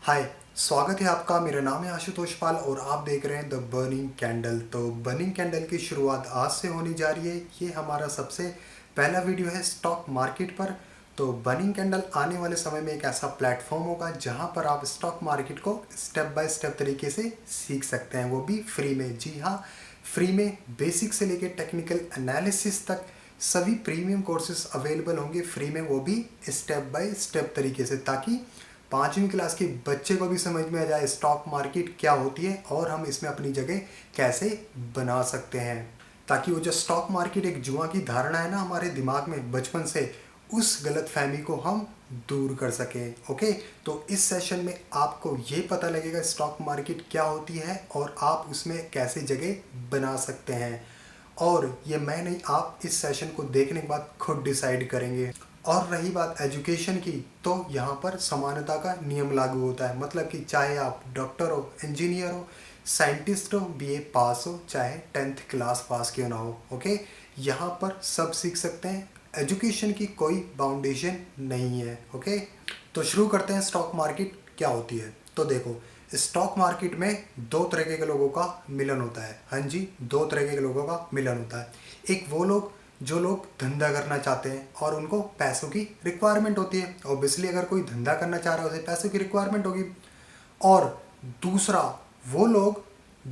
हाय, स्वागत है आपका। मेरा नाम है आशुतोष पाल और आप देख रहे हैं द बर्निंग कैंडल। तो बर्निंग कैंडल की शुरुआत आज से होने जा रही है। ये हमारा सबसे पहला वीडियो है स्टॉक मार्केट पर। तो बर्निंग कैंडल आने वाले समय में एक ऐसा प्लेटफॉर्म होगा जहां पर आप स्टॉक मार्केट को स्टेप बाय स्टेप तरीके से सीख सकते हैं, वो भी फ्री में। जी हाँ, फ्री में बेसिक से लेकर टेक्निकल एनालिसिस तक सभी प्रीमियम कोर्सेज अवेलेबल होंगे फ्री में, वो भी स्टेप बाय स्टेप तरीके से, ताकि 5वीं क्लास के बच्चे को भी समझ में आ जाए स्टॉक मार्केट क्या होती है और हम इसमें अपनी जगह कैसे बना सकते हैं। ताकि वो जो स्टॉक मार्केट एक जुआ की धारणा है ना हमारे दिमाग में बचपन से, उस गलत फहमी को हम दूर कर सकें। ओके, तो इस सेशन में आपको ये पता लगेगा स्टॉक मार्केट क्या होती है और आप उसमें कैसे जगह बना सकते हैं। और ये मैं नहीं, आप इस सेशन को देखने के बाद खुद डिसाइड करेंगे। और रही बात एजुकेशन की, तो यहाँ पर समानता का नियम लागू होता है। मतलब कि चाहे आप डॉक्टर हो, इंजीनियर हो, साइंटिस्ट हो, बीए पास हो, चाहे 10th क्लास पास क्यों ना हो, ओके, यहाँ पर सब सीख सकते हैं। एजुकेशन की कोई बाउंडेशन नहीं है। ओके, तो शुरू करते हैं स्टॉक मार्केट क्या होती है। तो देखो, स्टॉक मार्केट में दो तरह के लोगों का मिलन होता है। हाँ जी, दो तरह के लोगों का मिलन होता है। एक वो लोग जो लोग धंधा करना चाहते हैं और उनको पैसों की रिक्वायरमेंट होती है। ऑब्वियसली अगर कोई धंधा करना चाह रहा है उसे पैसों की रिक्वायरमेंट होगी। और दूसरा वो लोग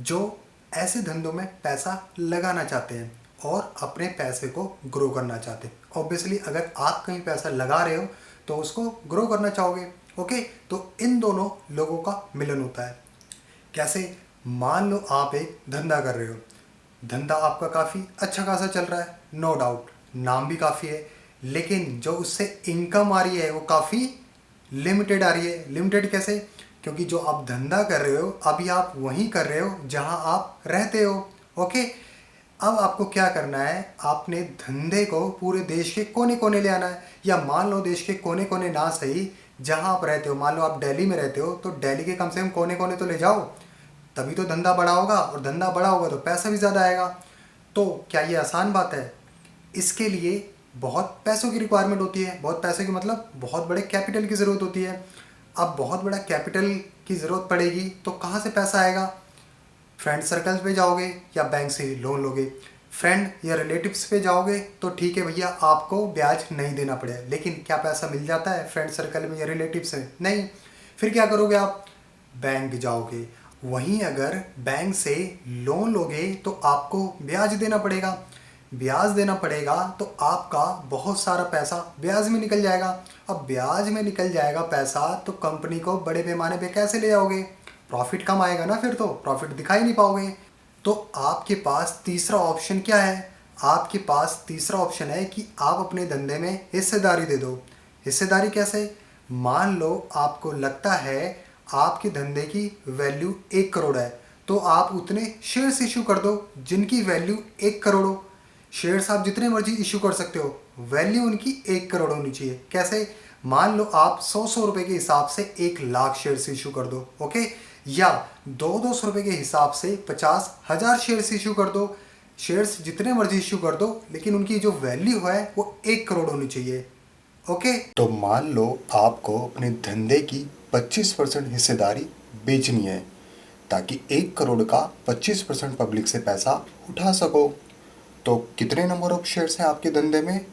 जो ऐसे धंधों में पैसा लगाना चाहते हैं और अपने पैसे को ग्रो करना चाहते हैं। ऑब्वियसली अगर आप कहीं पैसा लगा रहे हो तो उसको ग्रो करना चाहोगे। ओके, तो इन दोनों लोगों का मिलन होता है। कैसे? मान लो आप एक धंधा कर रहे हो, धंधा आपका काफ़ी अच्छा खासा चल रहा है, नो डाउट, नाम भी काफ़ी है, लेकिन जो उससे इनकम आ रही है वो काफ़ी लिमिटेड आ रही है। लिमिटेड कैसे? क्योंकि जो आप धंधा कर रहे हो अभी आप वहीं कर रहे हो जहां आप रहते हो। ओके, अब आपको क्या करना है, आपने धंधे को पूरे देश के कोने कोने ले आना है। या मान लो देश के कोने कोने ना सही, जहां आप रहते हो, मान लो आप दिल्ली में रहते हो तो दिल्ली के कम से कम कोने कोने तो ले जाओ, तभी तो धंधा बड़ा होगा। और धंधा बड़ा होगा तो पैसा भी ज़्यादा आएगा। तो क्या ये आसान बात है? इसके लिए बहुत पैसों की रिक्वायरमेंट होती है। बहुत पैसे की मतलब बहुत बड़े कैपिटल की ज़रूरत होती है। अब बहुत बड़ा कैपिटल की ज़रूरत पड़ेगी तो कहाँ से पैसा आएगा? फ्रेंड सर्कल्स पे जाओगे या बैंक से लोन लोगे? फ्रेंड या रिलेटिव्स पे जाओगे तो ठीक है भैया, आपको ब्याज नहीं देना पड़ेगा, लेकिन क्या पैसा मिल जाता है फ्रेंड सर्कल में या रिलेटिव्स में? नहीं। फिर क्या करोगे आप? बैंक जाओगे। वहीं अगर बैंक से लोन लोगे तो आपको ब्याज देना पड़ेगा। ब्याज देना पड़ेगा तो आपका बहुत सारा पैसा ब्याज में निकल जाएगा। अब ब्याज में निकल जाएगा पैसा तो कंपनी को बड़े पैमाने पे कैसे ले जाओगे? प्रॉफिट कम आएगा ना, फिर तो प्रॉफिट दिखा ही नहीं पाओगे। तो आपके पास तीसरा ऑप्शन क्या है? आपके पास तीसरा ऑप्शन है कि आप अपने धंधे में हिस्सेदारी दे दो। हिस्सेदारी कैसे? मान लो आपको लगता है आपके धंधे की वैल्यू 1 करोड़ है, तो आप उतने शेयर्स इशू कर दो जिनकी वैल्यू 1 करोड़ हो। शेयर्स आप जितने मर्जी इशू कर सकते हो, वैल्यू उनकी 1 करोड़ होनी चाहिए। कैसे? मान लो आप 100-100 रुपए के हिसाब से 1 लाख शेयर्स इशू कर दो। ओके, या 200-200 रुपए के हिसाब से 50,000 शेयर्स इशू कर दो। शेयर्स जितने मर्जी इशू कर दो, लेकिन उनकी जो वैल्यू है वो 1 करोड़ होनी चाहिए। ओके, तो मान लो आपको अपने धंधे की 25% हिस्सेदारी बेचनी है ताकि 1 करोड़ का 25% पब्लिक से पैसा उठा सको। तो कितने नंबर ऑफ शेयर्स हैं आपके धंधे में?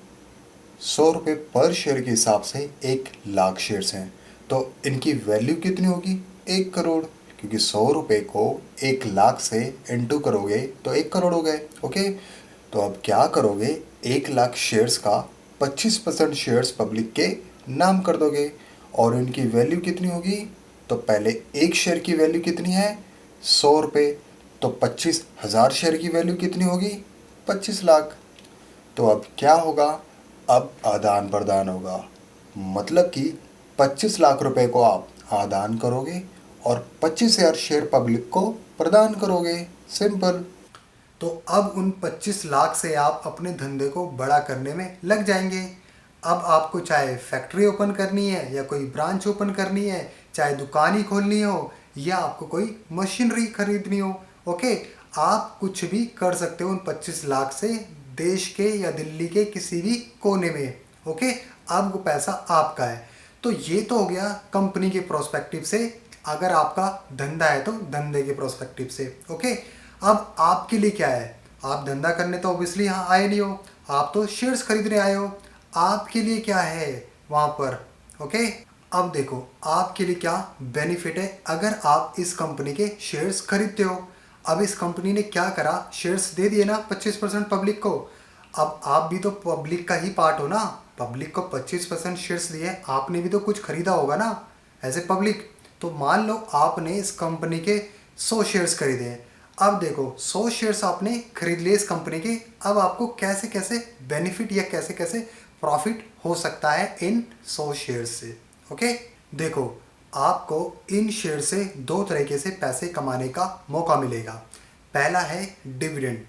100 रुपये पर शेयर के हिसाब से 1 लाख शेयर्स हैं। तो इनकी वैल्यू कितनी होगी? 1 करोड़। क्योंकि 100 रुपये को 1 लाख से इंटू करोगे तो 1 करोड़ हो गए। ओके, तो अब क्या करोगे? 1 लाख शेयर्स का 25% शेयर्स पब्लिक के नाम कर दोगे। और इनकी वैल्यू कितनी होगी? तो पहले एक शेयर की वैल्यू कितनी है? 100 रुपये। तो 25,000 शेयर की वैल्यू कितनी होगी? 25 लाख। तो अब क्या होगा? अब आदान प्रदान होगा। मतलब कि 25 लाख रुपए को आप आदान करोगे और 25,000 शेयर पब्लिक को प्रदान करोगे। सिंपल। तो अब उन 25 लाख से आप अपने धंधे को बड़ा करने में लग जाएंगे। अब आपको चाहे फैक्ट्री ओपन करनी है या कोई ब्रांच ओपन करनी है, चाहे दुकान ही खोलनी हो या आपको कोई मशीनरी खरीदनी हो, ओके, आप कुछ भी कर सकते हो उन 25 लाख से, देश के या दिल्ली के किसी भी कोने में। ओके, अब वो पैसा आपका है। तो ये तो हो गया कंपनी के प्रोस्पेक्टिव से अगर आपका धंधा है तो धंधे के प्रोस्पेक्टिव से। ओके, अब आपके लिए क्या है, आप धंधा करने तो ऑब्वियसली यहाँ आए नहीं हो, आप तो शेयर्स खरीदने आए हो। आपके लिए क्या है वहाँ पर। ओके, अब देखो आपके लिए क्या बेनिफिट है अगर आप इस कंपनी के शेयर्स खरीदते हो। अब इस कंपनी ने क्या करा, शेयर्स दे दिए ना 25% पब्लिक को। अब आप भी तो पब्लिक का ही पार्ट हो ना, पब्लिक को 25% शेयर्स दिए, आपने भी तो कुछ खरीदा होगा ना एज ए पब्लिक। तो मान लो आपने इस कंपनी के 100 शेयर्स खरीदे हैं। अब देखो 100 शेयर्स आपने खरीद लिए इस कंपनी के, अब आपको कैसे कैसे बेनिफिट या कैसे कैसे प्रॉफिट हो सकता है इन 100 शेयर्स से। ओके, देखो आपको इन शेयर से दो तरीके से पैसे कमाने का मौका मिलेगा। पहला है डिविडेंड।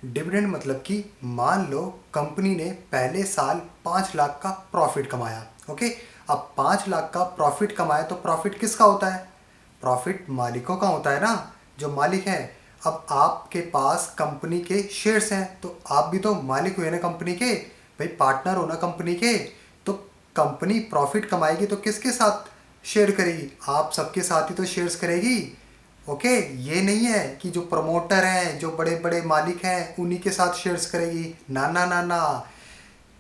डिविडेंड मतलब कि मान लो कंपनी ने पहले साल 5 लाख का प्रॉफिट कमाया। ओके, अब 5 लाख का प्रॉफिट कमाया तो प्रॉफिट किसका होता है, प्रॉफिट मालिकों का होता है ना, जो मालिक हैं। अब आपके पास कंपनी के शेयर्स हैं तो आप भी तो मालिक हुए ना कंपनी के, भाई पार्टनर हो ना कंपनी के। तो कंपनी प्रॉफिट कमाएगी तो किसके साथ शेयर करेगी, आप सबके साथ ही तो शेयर्स करेगी। ओके, ये नहीं है कि जो प्रमोटर हैं, जो बड़े बड़े मालिक हैं, उन्हीं के साथ शेयर्स करेगी। ना ना ना ना,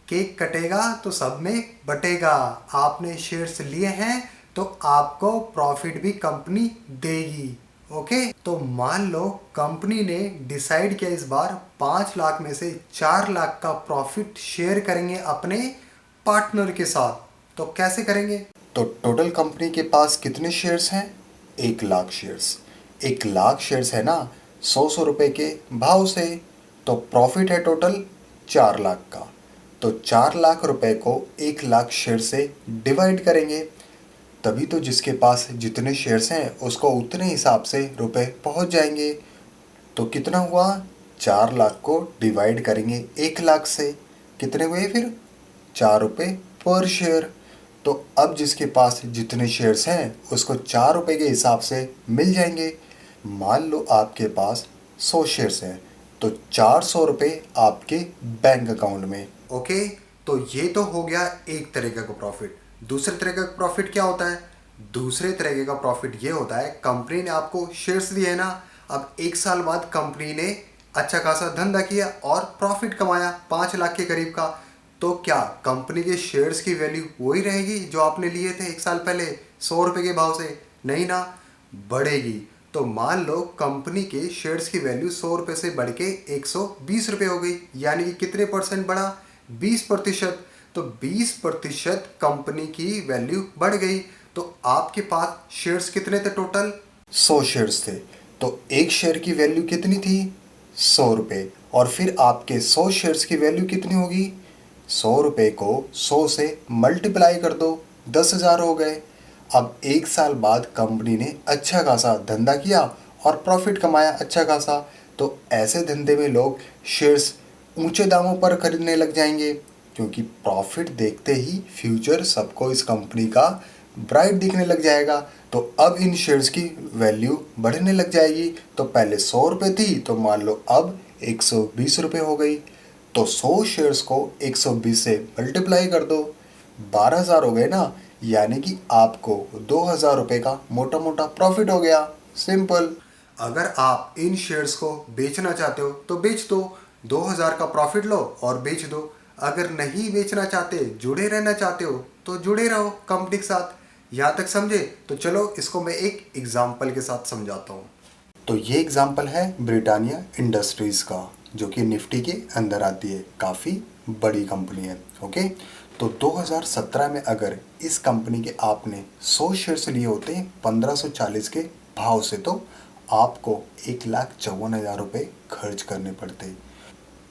केक कटेगा तो सब में बटेगा। आपने शेयर्स लिए हैं तो आपको प्रॉफिट भी कंपनी देगी। ओके, तो मान लो कंपनी ने डिसाइड किया इस बार 5 लाख में से 4 लाख का प्रॉफिट शेयर करेंगे अपने पार्टनर के साथ। तो कैसे करेंगे, तो टोटल कंपनी के पास कितने शेयर्स हैं, 1 लाख शेयर्स। 1 लाख शेयर्स है ना 100 रुपए के भाव से, तो प्रॉफिट है टोटल 4 लाख का। तो 4 लाख रुपए को 1 लाख शेयर से डिवाइड करेंगे, तभी तो जिसके पास जितने शेयर्स हैं उसको उतने हिसाब से रुपए पहुंच जाएंगे। तो कितना हुआ, 4 लाख को डिवाइड करेंगे 1 लाख से, कितने हुए फिर 4 रुपये पर शेयर। तो अब जिसके पास जितने शेयर्स हैं उसको 4 रुपये के हिसाब से मिल जाएंगे। मान लो आपके पास 100 शेयर्स हैं तो 400 रुपये आपके बैंक अकाउंट में। ओके, तो ये तो हो गया एक तरीके का प्रॉफिट। दूसरे तरीके का प्रॉफिट क्या होता है, दूसरे तरीके का प्रॉफिट ये होता है कंपनी ने आपको शेयर्स दिए है ना, अब 1 साल बाद कंपनी ने अच्छा खासा धंधा किया और प्रॉफिट कमाया 5 लाख के करीब का। तो क्या कंपनी के शेयर्स की वैल्यू वही रहेगी जो आपने लिए थे 1 साल पहले 100 रुपये के भाव से, नहीं ना, बढ़ेगी। तो मान लो कंपनी के शेयर्स की वैल्यू 100 रुपये से बढ़ के 120 रुपये हो गई, यानी कि कितने परसेंट बढ़ा, 20%। तो 20% कंपनी की वैल्यू बढ़ गई। तो आपके पास शेयर्स कितने थे टोटल, 100 शेयर्स थे। तो एक शेयर की वैल्यू कितनी थी, 100 रुपये। और फिर आपके 100 शेयर्स की वैल्यू कितनी होगी, 100 रुपये को 100 से मल्टीप्लाई कर दो, 10,000 हो गए। अब 1 साल बाद कंपनी ने अच्छा खासा धंधा किया और प्रॉफिट कमाया अच्छा खासा। तो ऐसे धंधे में लोग शेयर्स ऊंचे दामों पर खरीदने लग जाएंगे, क्योंकि प्रॉफिट देखते ही फ्यूचर सबको इस कंपनी का ब्राइट दिखने लग जाएगा। तो अब इन शेयर्स की वैल्यू बढ़ने लग जाएगी। तो पहले 100 रुपये थी तो मान लो अब 120 रुपये हो गई। तो 100 शेयर्स को 120 से मल्टीप्लाई कर दो, 12,000 हो गए ना, यानी कि आपको 2,000 रुपये का मोटा मोटा प्रॉफिट हो गया। सिंपल। अगर आप इन शेयर्स को बेचना चाहते हो तो बेच दो, 2,000 का प्रॉफिट लो और बेच दो। अगर नहीं बेचना चाहते, जुड़े रहना चाहते हो तो जुड़े रहो कंपनी के साथ। यहाँ तक समझे, तो चलो इसको मैं एक एग्जाम्पल के साथ समझाता हूँ। तो ये एग्जाम्पल है ब्रिटानिया इंडस्ट्रीज़ का, जो कि निफ्टी के अंदर आती है, काफ़ी बड़ी कंपनी है। ओके, तो 2017 में अगर इस कंपनी के आपने 100 शेयर्स लिए होते 1540 के भाव से, तो आपको 1,54,000 रुपये खर्च करने पड़ते।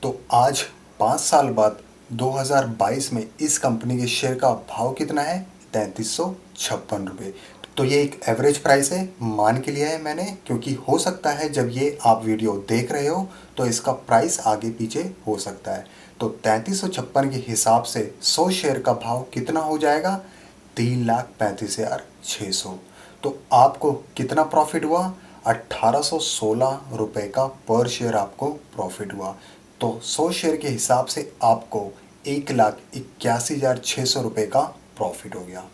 तो आज 5 साल बाद 2022 में इस कंपनी के शेयर का भाव कितना है, 3,356 रुपये। तो ये एक एवरेज प्राइस है, मान के लिया है मैंने, क्योंकि हो सकता है जब ये आप वीडियो देख रहे हो तो इसका प्राइस आगे पीछे हो सकता है। तो 3,356 के हिसाब से 100 शेयर का भाव कितना हो जाएगा, 3,35,600। तो आपको कितना प्रॉफिट हुआ, 1,816 रुपये का पर शेयर आपको प्रॉफिट हुआ। तो 100 शेयर के हिसाब से आपको 1,81,600 रुपये का प्रॉफिट हो गया।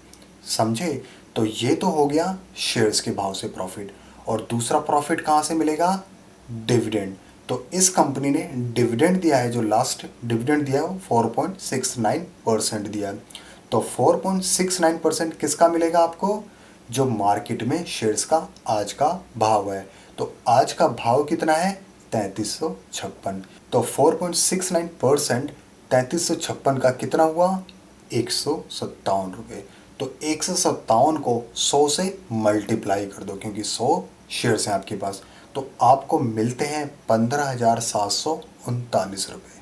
समझे। तो ये तो हो गया शेयर्स के भाव से प्रॉफिट। और दूसरा प्रॉफिट कहाँ से मिलेगा? डिविडेंड। तो इस कंपनी ने डिविडेंड दिया है, जो लास्ट डिविडेंड दिया है वो 4.69% दिया है। तो 4.69% किसका मिलेगा आपको? जो मार्केट में शेयर्स का आज का भाव है। तो आज का भाव कितना है? 3356। तो 4.69% 3356 का कितना हुआ? 157 रुपये। तो 157 को 100 से मल्टीप्लाई कर दो, क्योंकि 100 शेयर्स हैं आपके पास। तो आपको मिलते हैं 15,739 रुपये।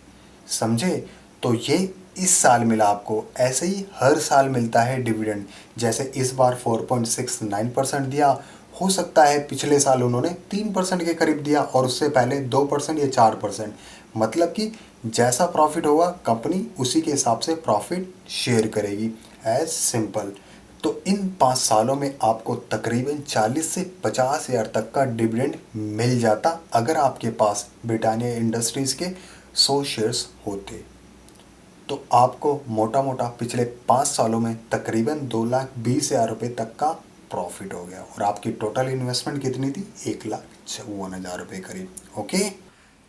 समझे? तो ये इस साल मिला आपको। ऐसे ही हर साल मिलता है डिविडेंड। जैसे इस बार 4.69% दिया, हो सकता है पिछले साल उन्होंने 3% के करीब दिया, और उससे पहले 2% या 4%। मतलब कि जैसा प्रॉफिट होगा कंपनी उसी के हिसाब से प्रॉफिट शेयर करेगी। As simple. तो इन 5 सालों में आपको तकरीबन 40 से 50 हज़ार तक का डिविडेंड मिल जाता, अगर आपके पास ब्रिटानिया इंडस्ट्रीज़ के 100 शेयर्स होते। तो आपको मोटा मोटा पिछले 5 सालों में तकरीबन 2,20,000 रुपये तक का प्रॉफिट हो गया। और आपकी टोटल इन्वेस्टमेंट कितनी थी? 1,54,000 रुपये करीब। ओके।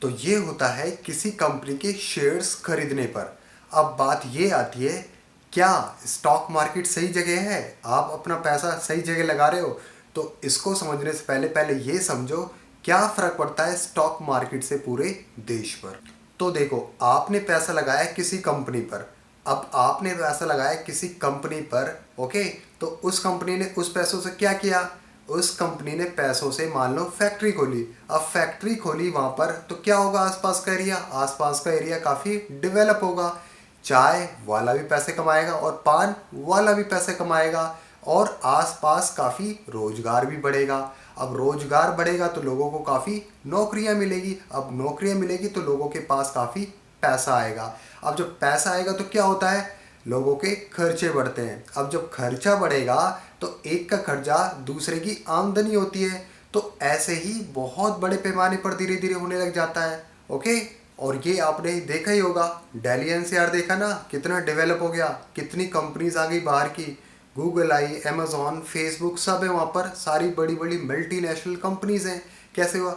तो ये होता है किसी कंपनी के शेयर्स खरीदने पर। अब बात ये आती है, क्या स्टॉक मार्केट सही जगह है? आप अपना पैसा सही जगह लगा रहे हो? तो इसको समझने से पहले पहले ये समझो, क्या फ़र्क पड़ता है स्टॉक मार्केट से पूरे देश पर। तो देखो, आपने पैसा लगाया किसी कंपनी पर। अब आपने पैसा लगाया किसी कंपनी पर, ओके। तो उस कंपनी ने उस पैसों से क्या किया? उस कंपनी ने पैसों से मान लो फैक्ट्री खोली। अब फैक्ट्री खोली वहाँ पर, तो क्या होगा? आसपास का एरिया, आसपास का एरिया काफ़ी डेवलप होगा। चाय वाला भी पैसे कमाएगा और पान वाला भी पैसे कमाएगा, और आसपास काफ़ी रोजगार भी बढ़ेगा। अब रोजगार बढ़ेगा तो लोगों को काफ़ी नौकरियां मिलेगी। अब नौकरियां मिलेगी तो लोगों के पास काफ़ी पैसा आएगा। अब जब पैसा आएगा तो क्या होता है? लोगों के खर्चे बढ़ते हैं। अब जब खर्चा बढ़ेगा तो एक का खर्चा दूसरे की आमदनी होती है। तो ऐसे ही बहुत बड़े पैमाने पर धीरे धीरे होने लग जाता है। ओके। और ये आपने देखा ही होगा, दिल्ली एनसीआर देखा ना, कितना डेवलप हो गया, कितनी कंपनीज आ गई बाहर की। गूगल आई, अमेजोन, फेसबुक सब है वहाँ पर, सारी बड़ी बड़ी मल्टीनेशनल कंपनीज हैं। कैसे हुआ?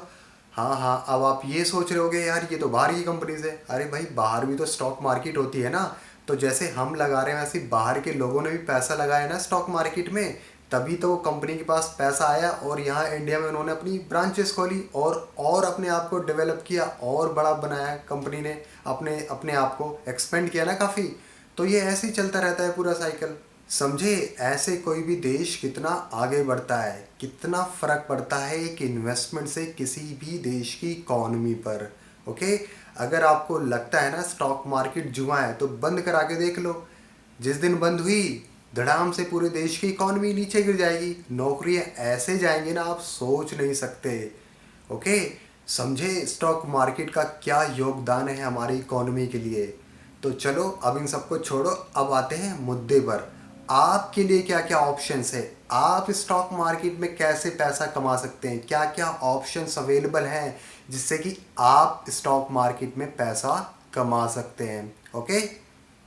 हाँ हाँ, अब आप ये सोच रहे होगे यार ये तो बाहर की कंपनीज है। अरे भाई, बाहर भी तो स्टॉक मार्केट होती है ना। तो जैसे हम लगा रहे हैं वैसे बाहर के लोगों ने भी पैसा लगाया ना स्टॉक मार्केट में, तभी तो वो कंपनी के पास पैसा आया और यहाँ इंडिया में उन्होंने अपनी ब्रांचेस खोली और अपने आप को डेवलप किया और बड़ा बनाया कंपनी ने, अपने अपने आप को एक्सपेंड किया ना काफ़ी। तो ये ऐसे ही चलता रहता है पूरा साइकिल। समझे? ऐसे कोई भी देश कितना आगे बढ़ता है, कितना फ़र्क पड़ता है एक इन्वेस्टमेंट से किसी भी देश की इकॉनमी पर। ओके। अगर आपको लगता है ना स्टॉक मार्केट जुआ है, तो बंद करा के देख लो। जिस दिन बंद हुई, धड़ाम से पूरे देश की इकॉनमी नीचे गिर जाएगी। नौकरियां ऐसे जाएंगी ना, आप सोच नहीं सकते। ओके। समझे स्टॉक मार्केट का क्या योगदान है हमारी इकोनॉमी के लिए। तो चलो अब इन सबको छोड़ो, अब आते हैं मुद्दे पर। आपके लिए क्या क्या ऑप्शंस है, आप स्टॉक मार्केट में कैसे पैसा कमा सकते हैं, क्या क्या ऑप्शंस अवेलेबल हैं जिससे कि आप स्टॉक मार्केट में पैसा कमा सकते हैं। ओके।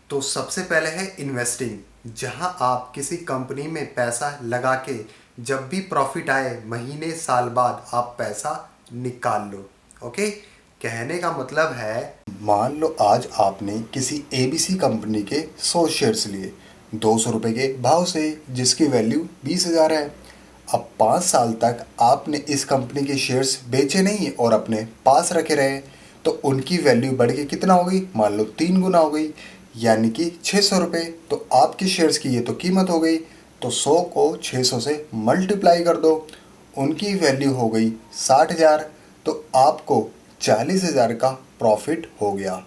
तो सबसे पहले है इन्वेस्टिंग, जहां आप किसी कंपनी में पैसा लगा के जब भी प्रॉफिट आए महीने साल बाद आप पैसा निकाल लो। ओके। कहने का मतलब है, मान लो आज आपने किसी एबीसी कंपनी के 100 शेयर्स लिए 200 रुपये के भाव से, जिसकी वैल्यू 20,000 है। अब 5 साल तक आपने इस कंपनी के शेयर्स बेचे नहीं और अपने पास रखे रहे, तो उनकी वैल्यू बढ़ के कितना हो गई? मान लो 3 गुना हो गई, यानी कि 600 रुपये। तो आपके शेयर्स की ये तो कीमत हो गई। तो 100 को 600 से मल्टीप्लाई कर दो, उनकी वैल्यू हो गई 60,000। तो आपको 40,000 का प्रॉफिट हो गया,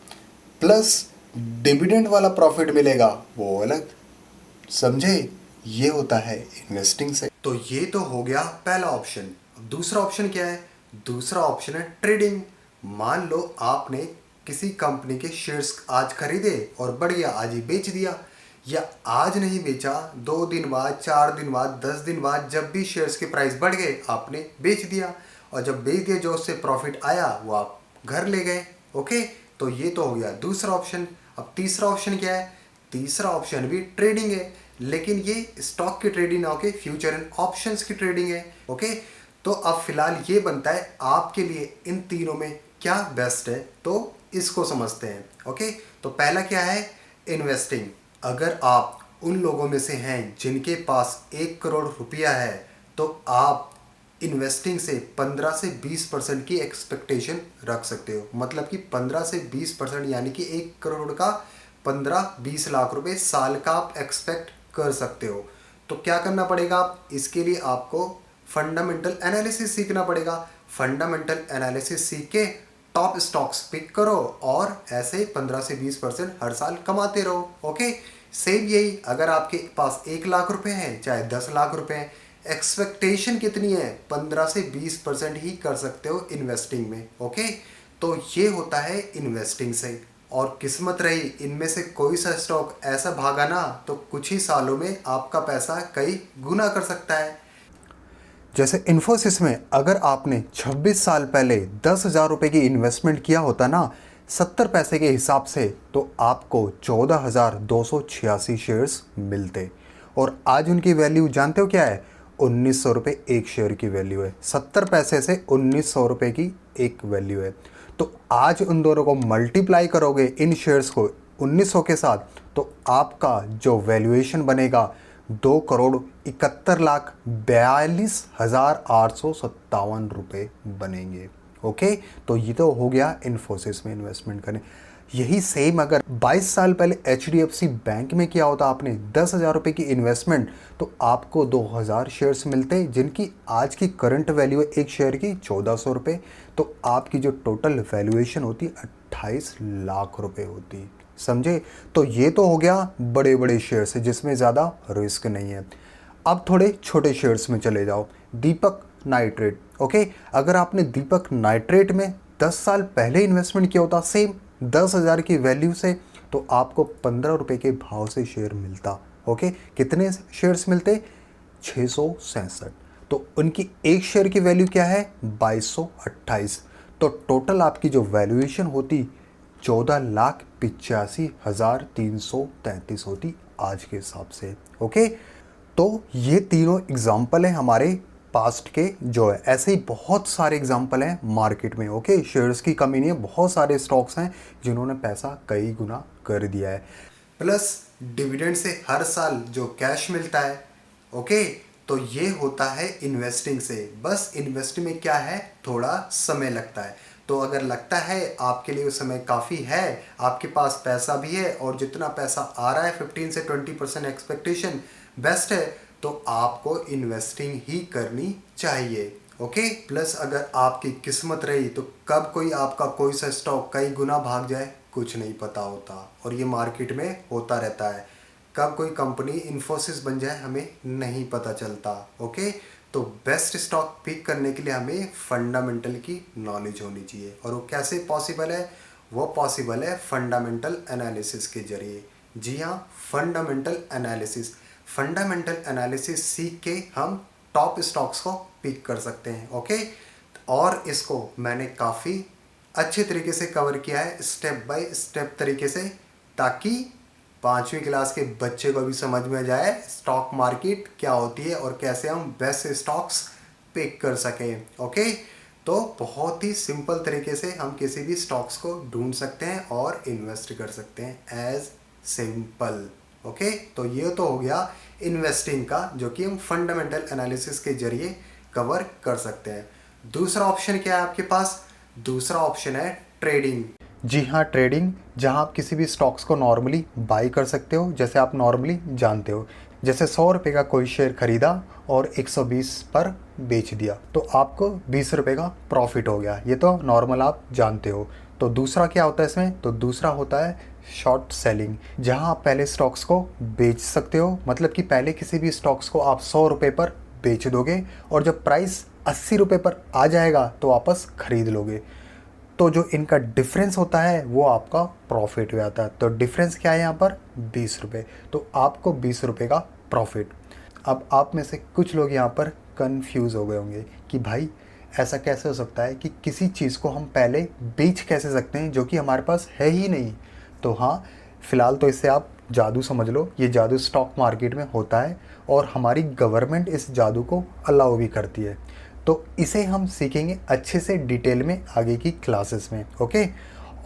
प्लस डिविडेंड वाला प्रॉफिट मिलेगा वो अलग। समझे? ये होता है इन्वेस्टिंग से। तो ये तो हो गया पहला ऑप्शन। अब दूसरा ऑप्शन क्या है? दूसरा ऑप्शन है ट्रेडिंग। मान लो आपने किसी कंपनी के शेयर्स आज खरीदे और बढ़ गया, आज ही बेच दिया। या आज नहीं बेचा, 2 दिन बाद, 4 दिन बाद, 10 दिन बाद, जब भी शेयर्स के प्राइस बढ़ गए आपने बेच दिया। और जब बेच दिया, जो उससे प्रॉफिट आया वो आप घर ले गए। ओके। तो ये तो हो गया दूसरा ऑप्शन। अब तीसरा ऑप्शन क्या है? तीसरा ऑप्शन भी ट्रेडिंग है। लेकिन ये स्टॉक की ट्रेडिंग ना होके फ्यूचर एंड ऑप्शंस की ट्रेडिंग है। ओके, तो अब फिलहाल ये बनता है आपके लिए इन तीनों में क्या बेस्ट है, तो इसको समझते हैं। ओके, तो पहला क्या है, इन्वेस्टिंग। अगर आप उन लोगों में से हैं जिनके पास 1 करोड़ रुपया है, तो आप इन्वेस्टिंग से 15 से 20% की एक्सपेक्टेशन रख सकते हो। मतलब कि 15 से 20%, यानी कि 1 करोड़ का 15-20 लाख रुपए साल का आप एक्सपेक्ट कर सकते हो। तो क्या करना पड़ेगा, आप इसके लिए आपको फंडामेंटल एनालिसिस सीखना पड़ेगा। फंडामेंटल एनालिसिस सीख के टॉप स्टॉक्स पिक करो और ऐसे 15 से 20% हर साल कमाते रहो। ओके, सेम यही अगर आपके पास 1 लाख रुपए हैं चाहे 10 लाख रुपए हैं, एक्सपेक्टेशन कितनी है, 15 से 20% ही कर सकते हो इन्वेस्टिंग में। ओके, तो ये होता है इन्वेस्टिंग से। और किस्मत रही इनमें से कोई सा स्टॉक ऐसा भागा ना, तो कुछ ही सालों में आपका पैसा कई गुना कर सकता है। जैसे इन्फोसिस में अगर आपने 26 साल पहले 10,000 रुपये की इन्वेस्टमेंट किया होता ना 70 पैसे के हिसाब से, तो आपको 14,286 शेयर्स मिलते। और आज उनकी वैल्यू जानते हो क्या है, 1,900 रुपये एक शेयर की वैल्यू है। 70 पैसे से 1,900 रुपये की एक वैल्यू है। तो आज उन दोनों को मल्टीप्लाई करोगे इन शेयर्स को 1,900 के साथ, तो आपका जो वैल्यूएशन बनेगा 2,71,42,857 रुपये बनेंगे। ओके, तो ये तो हो गया इन्फोसिस में इन्वेस्टमेंट करने। यही सेम अगर 22 साल पहले HDFC बैंक में किया होता आपने 10,000 रुपये की इन्वेस्टमेंट, तो आपको 2,000 शेयर्स मिलते, जिनकी आज की करंट वैल्यू है एक शेयर की 1,400 रुपये। तो आपकी जो टोटल वैल्यूएशन होती 28 लाख रुपये होती। समझे? तो ये तो हो गया बड़े बड़े शेयर्स जिसमें ज़्यादा रिस्क नहीं है। अब थोड़े छोटे शेयर्स में चले जाओ। दीपक नाइट्रेट। ओके, अगर आपने दीपक नाइट्रेट में 10 साल पहले इन्वेस्टमेंट किया होता सेम 10,000 की वैल्यू से, तो आपको 15 रुपये के भाव से शेयर मिलता। ओके, कितने शेयर्स मिलते, 667। तो उनकी एक शेयर की वैल्यू क्या है, 2228। तो टोटल आपकी जो वैल्यूएशन होती 14,85,333 होती आज के हिसाब से। ओके, तो ये तीनों एग्जाम्पल हैं हमारे पास्ट के जो है। ऐसे ही बहुत सारे एग्जाम्पल हैं मार्केट में। ओके, शेयर्स की कमी नहीं है, बहुत सारे स्टॉक्स हैं जिन्होंने पैसा कई गुना कर दिया है। प्लस डिविडेंड से हर साल जो कैश मिलता है। ओके, तो ये होता है इन्वेस्टिंग से। बस इन्वेस्टिंग में क्या है, थोड़ा समय लगता है। तो अगर लगता है आपके लिए उस समय काफ़ी है, आपके पास पैसा भी है और जितना पैसा आ रहा है 15 से 20% एक्सपेक्टेशन बेस्ट है, तो आपको इन्वेस्टिंग ही करनी चाहिए। ओके, प्लस अगर आपकी किस्मत रही तो कब कोई आपका कोई सा स्टॉक कई गुना भाग जाए कुछ नहीं पता होता, और ये मार्केट में होता रहता है। कब कोई कंपनी इन्फोसिस बन जाए हमें नहीं पता चलता। ओके, तो बेस्ट स्टॉक पिक करने के लिए हमें फंडामेंटल की नॉलेज होनी चाहिए। और वो कैसे पॉसिबल है, वो पॉसिबल है फंडामेंटल एनालिसिस के जरिए। जी हाँ, फंडामेंटल एनालिसिस। फंडामेंटल एनालिसिस सीख के हम टॉप स्टॉक्स को पिक कर सकते हैं। ओके, और इसको मैंने काफ़ी अच्छे तरीके से कवर किया है, स्टेप बाय स्टेप तरीके से, ताकि 5वीं क्लास के बच्चे को भी समझ में जाए स्टॉक मार्केट क्या होती है और कैसे हम बेस्ट स्टॉक्स पिक कर सकें। ओके, तो बहुत ही सिंपल तरीके से हम किसी भी स्टॉक्स को ढूंढ सकते हैं और इन्वेस्ट कर सकते हैं, एज सिंपल। ओके, तो ये तो हो गया इन्वेस्टिंग का, जो कि हम फंडामेंटल एनालिसिस के जरिए कवर कर सकते हैं। दूसरा ऑप्शन क्या है आपके पास, दूसरा ऑप्शन है ट्रेडिंग। जी हाँ, ट्रेडिंग, जहाँ आप किसी भी स्टॉक्स को नॉर्मली बाई कर सकते हो, जैसे आप नॉर्मली जानते हो। जैसे 100 रुपये का कोई शेयर खरीदा और 120 पर बेच दिया, तो आपको 20 रुपये का प्रॉफिट हो गया। ये तो नॉर्मल आप जानते हो। तो दूसरा क्या होता है इसमें, तो दूसरा होता है शॉर्ट सेलिंग, जहाँ आप पहले स्टॉक्स को बेच सकते हो। मतलब कि पहले किसी भी स्टॉक्स को आप 100 रुपये पर बेच दोगे और जब प्राइस 80 रुपये पर आ जाएगा तो वापस खरीद लोगे। तो जो इनका डिफरेंस होता है वो आपका प्रॉफिट हो जाता है। तो डिफरेंस क्या है यहाँ पर, 20 रुपये। तो आपको 20 रुपये का प्रॉफिट। अब आप में से कुछ लोग यहाँ पर कंफ्यूज हो गए होंगे कि भाई ऐसा कैसे हो सकता है कि किसी चीज़ को हम पहले बेच कैसे सकते हैं जो कि हमारे पास है ही नहीं। तो हाँ, फ़िलहाल तो इससे आप जादू समझ लो, ये जादू स्टॉक मार्केट में होता है और हमारी गवर्नमेंट इस जादू को अलाउ भी करती है। तो इसे हम सीखेंगे अच्छे से डिटेल में आगे की क्लासेस में, ओके।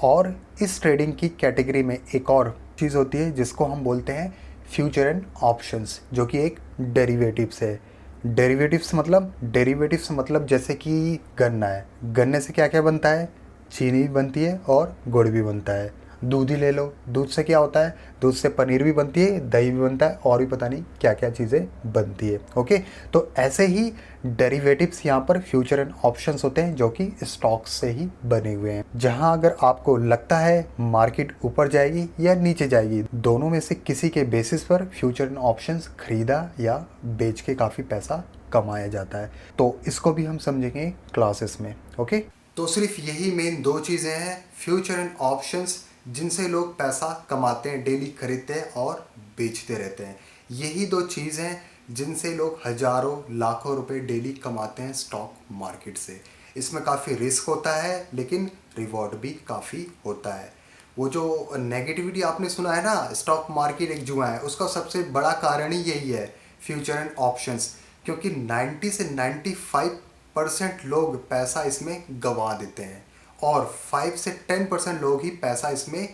और इस ट्रेडिंग की कैटेगरी में एक और चीज़ होती है जिसको हम बोलते हैं फ्यूचर एंड ऑप्शंस, जो कि एक डेरिवेटिव्स है। डेरिवेटिव्स मतलब जैसे कि गन्ना है, गन्ने से क्या क्या बनता है, चीनी भी बनती है और गुड़ भी बनता है। दूध ही ले लो, दूध से क्या होता है, दूध से पनीर भी बनती है, दही भी बनता है और भी पता नहीं क्या क्या चीज़ें बनती है, ओके। तो ऐसे ही डेरिवेटिव्स यहाँ पर फ्यूचर एंड ऑप्शंस होते हैं जो कि स्टॉक्स से ही बने हुए हैं। जहाँ अगर आपको लगता है मार्केट ऊपर जाएगी या नीचे जाएगी, दोनों में से किसी के बेसिस पर फ्यूचर एंड ऑप्शंस खरीदा या बेच के काफ़ी पैसा कमाया जाता है। तो इसको भी हम समझेंगे क्लासेस में, ओके। तो सिर्फ यही मेन दो चीज़ें हैं, फ्यूचर एंड ऑप्शंस, जिनसे लोग पैसा कमाते हैं, डेली खरीदते हैं और बेचते रहते हैं। यही दो चीज़ हैं जिनसे लोग हजारों लाखों रुपए डेली कमाते हैं स्टॉक मार्केट से। इसमें काफ़ी रिस्क होता है लेकिन रिवॉर्ड भी काफ़ी होता है। वो जो नेगेटिविटी आपने सुना है ना, स्टॉक मार्केट एक जुआ है, उसका सबसे बड़ा कारण ही यही है, फ्यूचर एंड ऑप्शंस। क्योंकि 90 से 95% लोग पैसा इसमें गंवा देते हैं और 5 से 10% लोग ही पैसा इसमें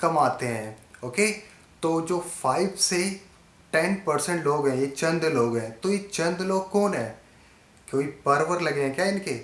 कमाते हैं, ओके। तो जो 5 से 10% लोग हैं, ये चंद लोग हैं। तो ये चंद लोग कौन है? कोई परवर लगे हैं क्या इनके?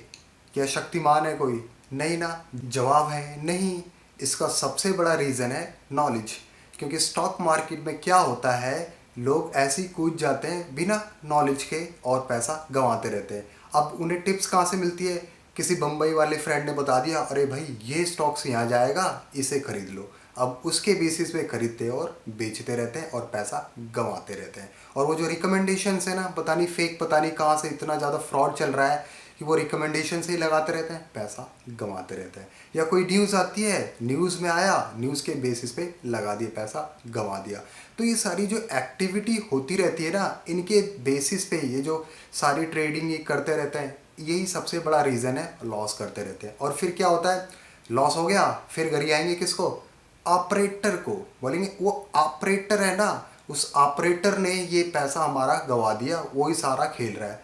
क्या शक्तिमान है कोई? नहीं ना। जवाब है नहीं। इसका सबसे बड़ा रीज़न है नॉलेज। क्योंकि स्टॉक मार्केट में क्या होता है, लोग ऐसे ही कूद जाते हैं बिना नॉलेज के और पैसा गंवाते रहते हैं। अब उन्हें टिप्स कहाँ से मिलती है? किसी बम्बई वाले फ्रेंड ने बता दिया, अरे भाई ये स्टॉक्स यहाँ जाएगा, इसे खरीद लो। अब उसके बेसिस पे खरीदते और बेचते रहते हैं और पैसा गंवाते रहते हैं। और वो जो रिकमेंडेशंस है ना, पता नहीं फेक, पता नहीं कहाँ से इतना ज़्यादा फ्रॉड चल रहा है कि वो रिकमेंडेशन से ही लगाते रहते हैं, पैसा गंवाते रहते हैं। या कोई न्यूज़ आती है, न्यूज़ में आया, न्यूज़ के बेसिस पे लगा दिया, पैसा गंवा दिया। तो ये सारी जो एक्टिविटी होती रहती है ना, इनके बेसिस पे ये जो सारी ट्रेडिंग ये करते रहते हैं, यही सबसे बड़ा रीज़न है लॉस करते रहते हैं। और फिर क्या होता है, लॉस हो गया, फिर घर आएंगे किसको? ऑपरेटर को बोलेंगे, वो ऑपरेटर है ना, उस ऑपरेटर ने ये पैसा हमारा गंवा दिया, वो ही सारा खेल रहा है।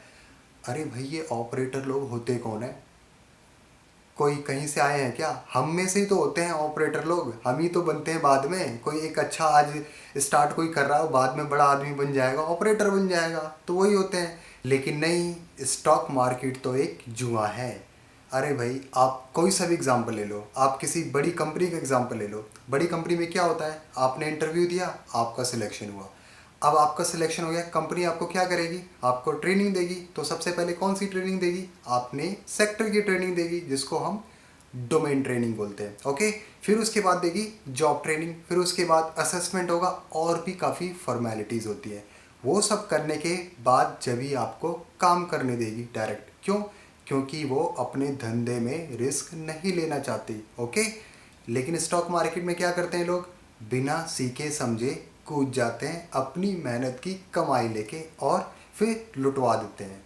अरे भाई ये ऑपरेटर लोग होते कौन है? कोई कहीं से आए हैं क्या? हम में से ही तो होते हैं ऑपरेटर लोग, हम ही तो बनते हैं बाद में। कोई एक अच्छा आज स्टार्ट कोई कर रहा हो, बाद में बड़ा आदमी बन जाएगा, ऑपरेटर बन जाएगा, तो वही होते हैं। लेकिन नहीं, स्टॉक मार्केट तो एक जुआ है। अरे भाई आप कोई सा भी एग्जांपल ले लो, आप किसी बड़ी कंपनी का एग्जांपल ले लो। बड़ी कंपनी में क्या होता है, आपने इंटरव्यू दिया, आपका सिलेक्शन हुआ। अब आपका सिलेक्शन हो गया, कंपनी आपको क्या करेगी? आपको ट्रेनिंग देगी। तो सबसे पहले कौन सी ट्रेनिंग देगी? आपने सेक्टर की ट्रेनिंग देगी, जिसको हम डोमेन ट्रेनिंग बोलते हैं, ओके। फिर उसके बाद देगी जॉब ट्रेनिंग, फिर उसके बाद असेसमेंट होगा और भी काफ़ी फॉर्मेलिटीज़ होती है। वो सब करने के बाद जब ही आपको काम करने देगी डायरेक्ट। क्यों? क्योंकि वो अपने धंधे में रिस्क नहीं लेना चाहती, ओके। लेकिन स्टॉक मार्केट में क्या करते हैं लोग? बिना सीखे समझे कूद जाते हैं अपनी मेहनत की कमाई लेके और फिर लुटवा देते हैं।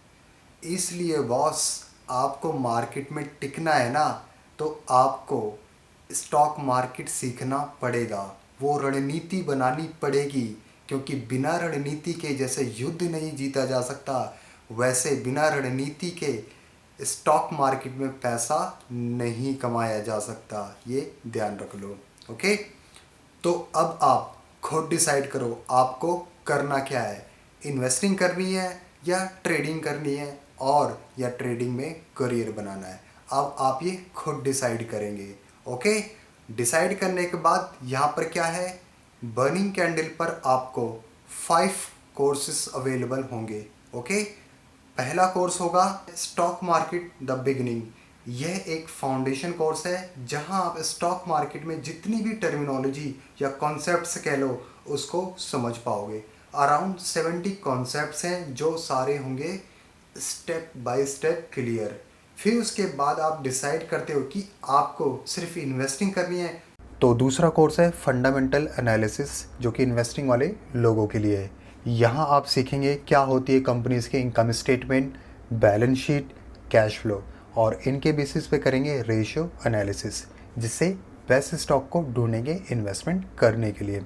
इसलिए बॉस, आपको मार्केट में टिकना है ना, तो आपको स्टॉक मार्केट सीखना पड़ेगा, वो रणनीति बनानी पड़ेगी। क्योंकि बिना रणनीति के जैसे युद्ध नहीं जीता जा सकता, वैसे बिना रणनीति के स्टॉक मार्केट में पैसा नहीं कमाया जा सकता। ये ध्यान रख लो, ओके। तो अब आप खुद डिसाइड करो आपको करना क्या है, इन्वेस्टिंग करनी है या ट्रेडिंग करनी है, और या ट्रेडिंग में करियर बनाना है। अब आप ये खुद डिसाइड करेंगे, ओके। डिसाइड करने के बाद यहाँ पर क्या है, बर्निंग कैंडल पर आपको 5 कोर्सेस अवेलेबल होंगे, ओके। पहला कोर्स होगा स्टॉक मार्केट द बिगिनिंग। यह एक फाउंडेशन कोर्स है जहां आप स्टॉक मार्केट में जितनी भी टर्मिनोलॉजी या कॉन्सेप्ट्स कह लो उसको समझ पाओगे। अराउंड 70 कॉन्सेप्ट्स हैं जो सारे होंगे स्टेप बाय स्टेप क्लियर। फिर उसके बाद आप डिसाइड करते हो कि आपको सिर्फ इन्वेस्टिंग करनी है, तो दूसरा कोर्स है फंडामेंटल एनालिसिस, जो कि इन्वेस्टिंग वाले लोगों के लिए है। यहाँ आप सीखेंगे क्या होती है कंपनीज़ के income statement, balance sheet, cash flow, और इनके बेसिस पे करेंगे रेशियो एनालिसिस, जिससे बेस्ट स्टॉक को ढूंढेंगे इन्वेस्टमेंट करने के लिए।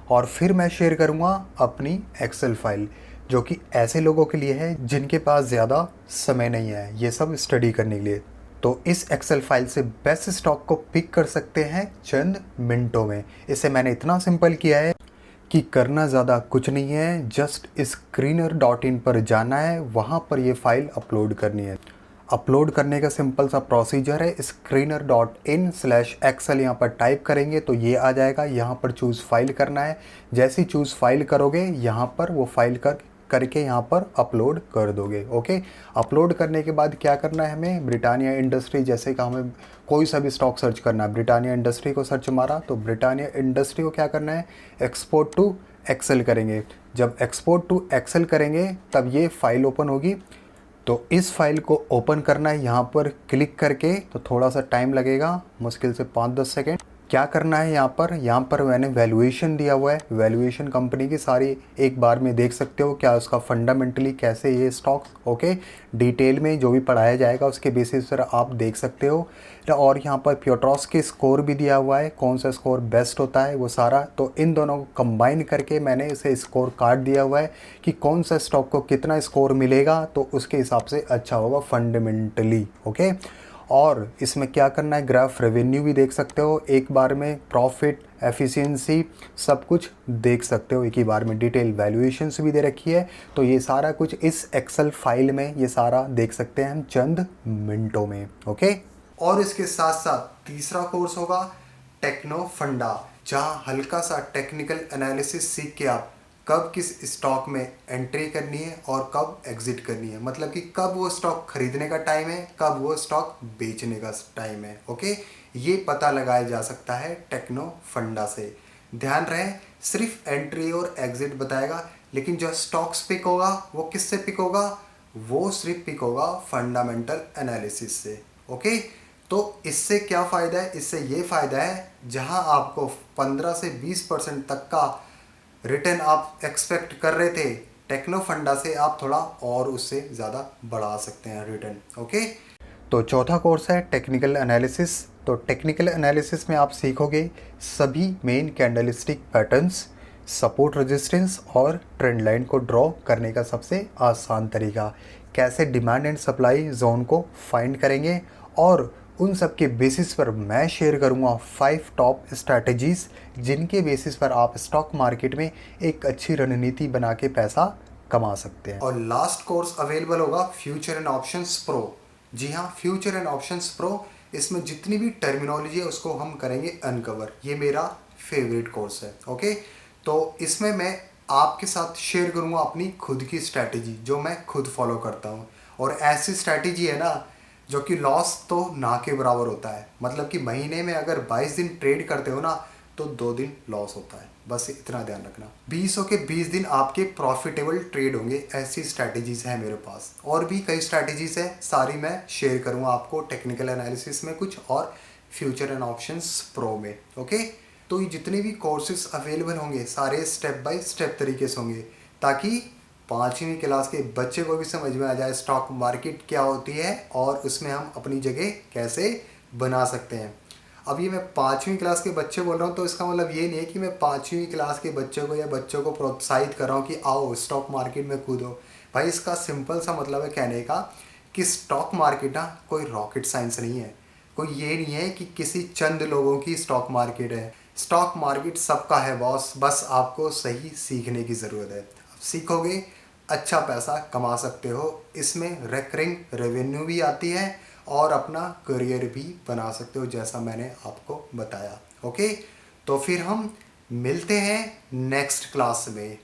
और फिर मैं शेयर करूँगा अपनी एक्सेल फाइल, जो कि ऐसे लोगों के लिए है जिनके पास ज़्यादा समय नहीं है ये सब स्टडी करने के लिए। तो इस एक्सेल फाइल से बेस्ट स्टॉक को पिक कर सकते हैं चंद मिनटों में। इसे मैंने इतना सिंपल किया है कि करना ज़्यादा कुछ नहीं है, जस्ट screener.in पर जाना है, वहाँ पर ये फाइल अपलोड करनी है। अपलोड करने का सिंपल सा प्रोसीजर है, screener.in/excel यहाँ पर टाइप करेंगे तो ये आ जाएगा। यहाँ पर चूज़ फाइल करना है, जैसे ही चूज़ फाइल करोगे यहाँ पर वो फाइल करके यहाँ पर अपलोड कर दोगे। ओके, अपलोड करने के बाद क्या करना है हमें, ब्रिटानिया इंडस्ट्री, जैसे कि हमें कोई सा भी स्टॉक सर्च करना है, ब्रिटानिया इंडस्ट्री को सर्च मारा तो ब्रिटानिया इंडस्ट्री को क्या करना है, एक्सपोर्ट टू एक्सेल करेंगे। जब एक्सपोर्ट टू एक्सेल करेंगे तब ये फाइल ओपन होगी। तो इस फाइल को ओपन करना है यहाँ पर क्लिक करके, तो थोड़ा सा टाइम लगेगा, मुश्किल से 5-10 सेकेंड। क्या करना है यहाँ पर मैंने वैल्यूएशन दिया हुआ है, वैल्यूएशन कंपनी की सारी एक बार में देख सकते हो, क्या उसका फंडामेंटली कैसे ये स्टॉक्स, ओके, डिटेल में जो भी पढ़ाया जाएगा उसके बेसिस पर आप देख सकते हो। और यहाँ पर प्योट्रॉस के स्कोर भी दिया हुआ है, कौन सा स्कोर बेस्ट होता है वो सारा, तो इन दोनों को कंबाइन करके मैंने इसे स्कोर कार्ड दिया हुआ है कि कौन सा स्टॉक को कितना स्कोर मिलेगा तो उसके हिसाब से अच्छा होगा फंडामेंटली। ओके, और इसमें क्या करना है, ग्राफ रेवेन्यू भी देख सकते हो एक बार में, प्रॉफिट, एफिशिएंसी, सब कुछ देख सकते हो एक ही बार में, डिटेल वैल्यूएशंस भी दे रखी है। तो ये सारा कुछ इस एक्सेल फाइल में ये सारा देख सकते हैं हम चंद मिनटों में। ओके, और इसके साथ साथ तीसरा कोर्स होगा टेक्नो फंडा, जहाँ हल्का सा टेक्निकल एनालिसिस सीख के आप कब किस स्टॉक में एंट्री करनी है और कब एग्जिट करनी है, मतलब कि कब वो स्टॉक खरीदने का टाइम है, कब वो स्टॉक बेचने का टाइम है। ओके, ये पता लगाया जा सकता है टेक्नो फंडा से। ध्यान रहे, सिर्फ एंट्री और एग्जिट बताएगा, लेकिन जो स्टॉक्स पिक होगा वो किससे पिक होगा, वो सिर्फ पिक होगा फंडामेंटल एनालिसिस से। ओके, तो इससे क्या फ़ायदा है, इससे ये फ़ायदा है जहां आपको 15 से 20% तक का रिटर्न आप एक्सपेक्ट कर रहे थे, टेक्नो फंडा से आप थोड़ा और उससे ज़्यादा बढ़ा सकते हैं रिटर्न। ओके, तो चौथा कोर्स है टेक्निकल एनालिसिस। तो टेक्निकल एनालिसिस में आप सीखोगे सभी main candlestick patterns, support, resistance और ट्रेंड लाइन को ड्रॉ करने का सबसे आसान तरीका, कैसे डिमांड एंड सप्लाई जोन को फाइंड करेंगे, और उन सब के बेसिस पर मैं शेयर करूंगा 5 टॉप स्ट्रैटेजीज जिनके बेसिस पर आप स्टॉक मार्केट में एक अच्छी रणनीति बना के पैसा कमा सकते हैं। और लास्ट कोर्स अवेलेबल होगा फ्यूचर एंड ऑप्शंस प्रो। जी हाँ, फ्यूचर एंड ऑप्शंस प्रो, इसमें जितनी भी टर्मिनोलॉजी है उसको हम करेंगे अनकवर। ये मेरा फेवरेट कोर्स है। ओके, तो इसमें मैं आपके साथ शेयर करूंगा अपनी खुद की स्ट्रैटेजी जो मैं खुद फॉलो करता हूँ, और ऐसी स्ट्रैटेजी है ना जो कि लॉस तो ना के बराबर होता है। मतलब कि महीने में अगर 22 दिन ट्रेड करते हो ना तो 2 दिन लॉस होता है, बस इतना ध्यान रखना। 20 के 20 दिन आपके प्रॉफिटेबल ट्रेड होंगे, ऐसी स्ट्रैटेजीज हैं मेरे पास। और भी कई स्ट्रैटेजीज हैं, सारी मैं शेयर करूँगा आपको टेक्निकल एनालिसिस में कुछ और फ्यूचर एंड ऑप्शंस प्रो में। ओके, तो ये जितने भी कोर्सेज अवेलेबल होंगे सारे स्टेप बाय स्टेप तरीके से होंगे, ताकि 5वीं क्लास के बच्चे को भी समझ में आ जाए स्टॉक मार्केट क्या होती है और उसमें हम अपनी जगह कैसे बना सकते हैं। अब ये मैं 5वीं क्लास के बच्चे बोल रहा हूँ तो इसका मतलब ये नहीं है कि मैं 5वीं क्लास के बच्चों को या बच्चों को प्रोत्साहित कर रहा हूँ कि आओ स्टॉक मार्केट में कूदो। भाई, इसका सिंपल सा मतलब है कहने का कि स्टॉक मार्केट ना कोई रॉकेट साइंस नहीं है, कोई ये नहीं है कि किसी चंद लोगों की स्टॉक मार्केट है। स्टॉक मार्केट सबका है बॉस, बस आपको सही सीखने की ज़रूरत है। सीखोगे अच्छा पैसा कमा सकते हो, इसमें रिकरिंग रेवेन्यू भी आती है और अपना करियर भी बना सकते हो, जैसा मैंने आपको बताया। ओके, तो फिर हम मिलते हैं नेक्स्ट क्लास में।